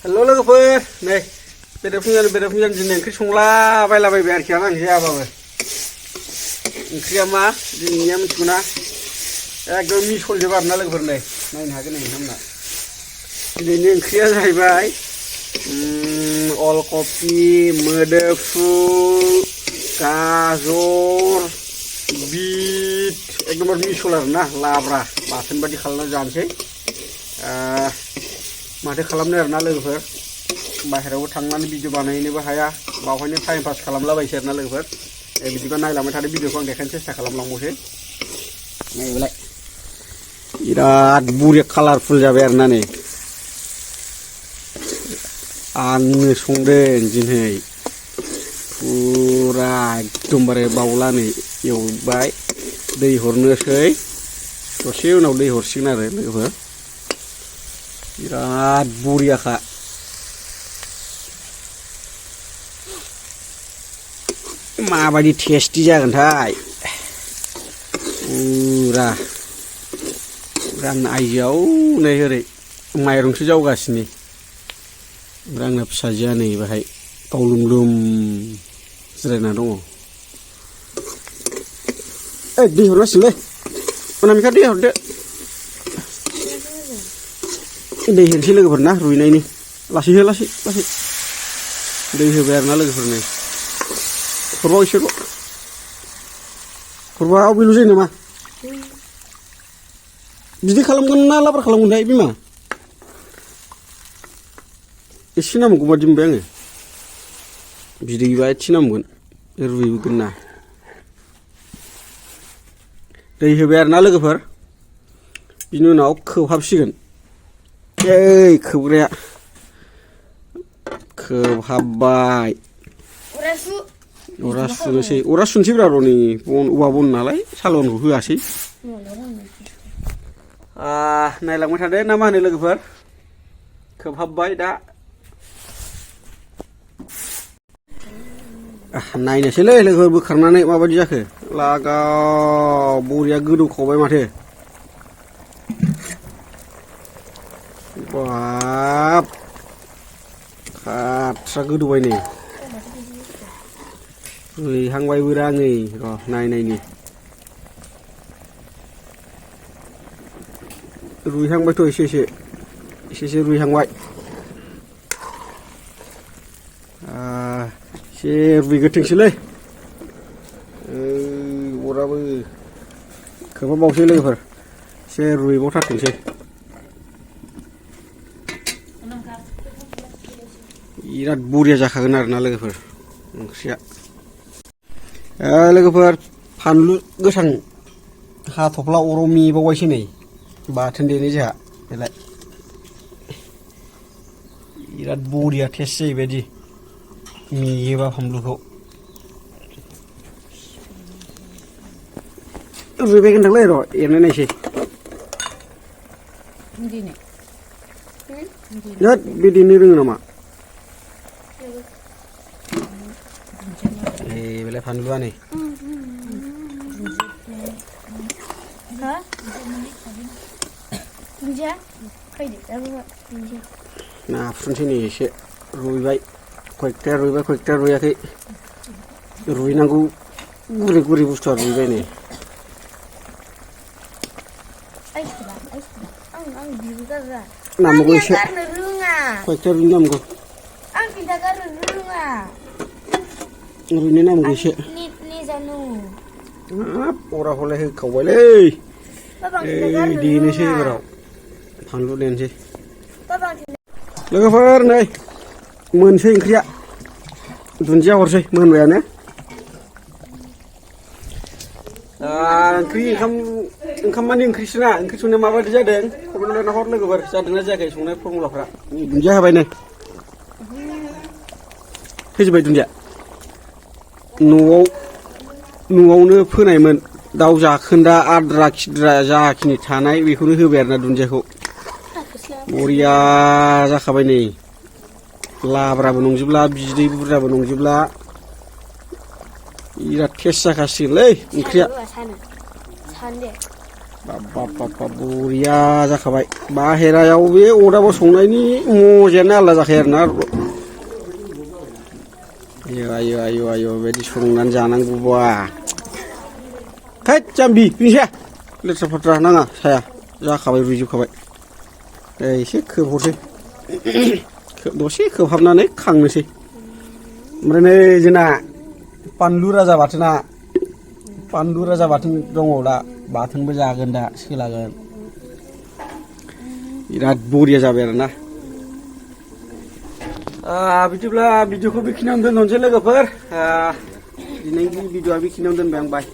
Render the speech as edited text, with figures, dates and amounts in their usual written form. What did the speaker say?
हेल' लोगोफोर नै बेदरफुंजान दिनै ओंख्रि संला बायलाबायबाय आरोखि आं जायाबाबो ओंख्रिया मा दिनैनिया मिथिगौना एकदम मिसलजोब आरोना लोगोफोर नै नायनो हागोन नोंथांमोना दिनैनि ओंख्रिया जाहैबाय अलकपि मोदोमफुल गाजर बिट एकदमबारे मिसल आरोना लाब्रा बाथोन बादि खालामना जानोसै माथो खालामनो आरोना लोगोफोर बाहेरायावबो थांनानै भिडिअ बानायनोबो हाया बावहायनो टाइम पास खालामलाबायसै आरोना लोगोफोर बिदिबा नायलांबाय थादो भिडिअखौ आं देखायनो सेस्था खालामलांबावसै नायबालाय बिराद बुरिया कालारफुल जाबाय आरोना नै आंनो संदों दिनै फुरा एकदमबारे बावला नै एवबाय दै हरनोसै दसे उनाव दै हरसिगोन आरो लोगोफोर बिराद बरियाखा माबायदि टेस्टि जागोनथाय फुरा आंना आइजोआव नै ओरै माइरंसो जावगासिनो ओमफ्राय आंना फिसाजोआ नै बाहाय गावलुमलुम जिरायना दङ दै हरनांसिगोनलै अनामिका दै हरदो दै होनोसै लोगोफोर ना रुइनायनि लासै दै होबाय आरोना लोगोफोर नै हरबाव एसेल' हरबा अबेल' जायो नामा बिदि खालामगोन ना लाब्रा खालामगोनथाय बिमा एसे नांबावगौ बादि मोनबाय आङो बिदैबा एसे नांबावगोन रुइगोन ना दै होबाय आरोना लोगोफोर बिनि उनाव खोबहाबसिगोन खोबग्राया खोबहाबबाय अरा सुनोसै ब्रा र'नि औवा बन नालाय सालनखौ होआसै नायलांबाय थादो ना मा होनो लोगोफोर खोबहाबबाय दा नायनोसैलै लोगोफोर बोखारनानै माबायदि जाखो लागाव बरिया गोदौखावबाय माथो बाब खाथ्रा गोदौबाय नै रुइहांबायबो राङै र' नायनायनि रुइहांबायथ' एसे रुइहांबाय एसे रुइग्रोथोंसैलै अराबो खोबहाबबावसै लोगोफोर एसे रुइबावथारथोंसै बिराद बरिया जाखागोन आरोना लोगोफोर ओंख्रिया लोगोफोर फानलु गोथां हाथफ्ला अराव मेबावबायसो नै बाथोन देनो जोंहा बेलाय बिराद बरिया टेस्ट जायोबायदि मेयोबा फानलुखौ रुइबायगोनदांलै र' एरनाय नायसै बे देनो रोङो नामा बेलाय फानलुआ नै नाफुनसै नै एसे रुइबाय खयथाया रुइबाय खयथाया रुइयाखै रुइनांगौ गुरै बुस्थुआ रुइबाय नै नामगौ एसे खयथाया रुइनो नामगौ रुइनो नामगौ एसे अरा हलाय होखावबायलै देनोसै एबाराव फानलु देनोसै लोगोफोर नै मोनसै ओंख्रिया दुन्दिया हरसै मोनबायानो ओंखाम मानि ओंख्रिसोना ओंख्रि संनाया माबायदि जादों कमेन्ट लिरना हर लोगोफोर जादोंना जायाखै संनाय फर्मुलाफ्रा दुन्दिया होबाय नै थैजोब्बाय दुन्दिया न'आवनो फोनायमोन दाउ जाखोन्दा आद्रा खिद्रा जाखिनि थानाय बेखौनो होबाय आरोना दुन्दियाखौ बरिया जाखाबाय नै लाब्राबो नंजोबला बिदै बुरजाबो नंजोबला बिराद टेस्ट जाखासिगोनलै ओंख्रिया बाब बरिया जाखाबाय बाहेरायाव बे अदाबाव संनायनि मजायानो आलादा जाखायो आरोना आयु बेबायदि संनानै जानांगौबा हैद जाम्बि बिनिसाया लेथ्रा फाथ्रा नाङा साया जाखाबाय रुइजोबखाबाय एसे खोबहरसै दसे खोबहाबनानै खांनोसै ओमफ्राय नै जोंना बानलु राजा बाथोन दङ दा बाथोनबो जागोन दा सोलागोन बिराद बरिया जाबाय आरोना बिदिब्ला भिडिअखौ बेखिनियावनो दोनथ'नोसै लोगोफोर दिनैनि भिडिअआ बेखिनियावनो दोनबाय आं बाय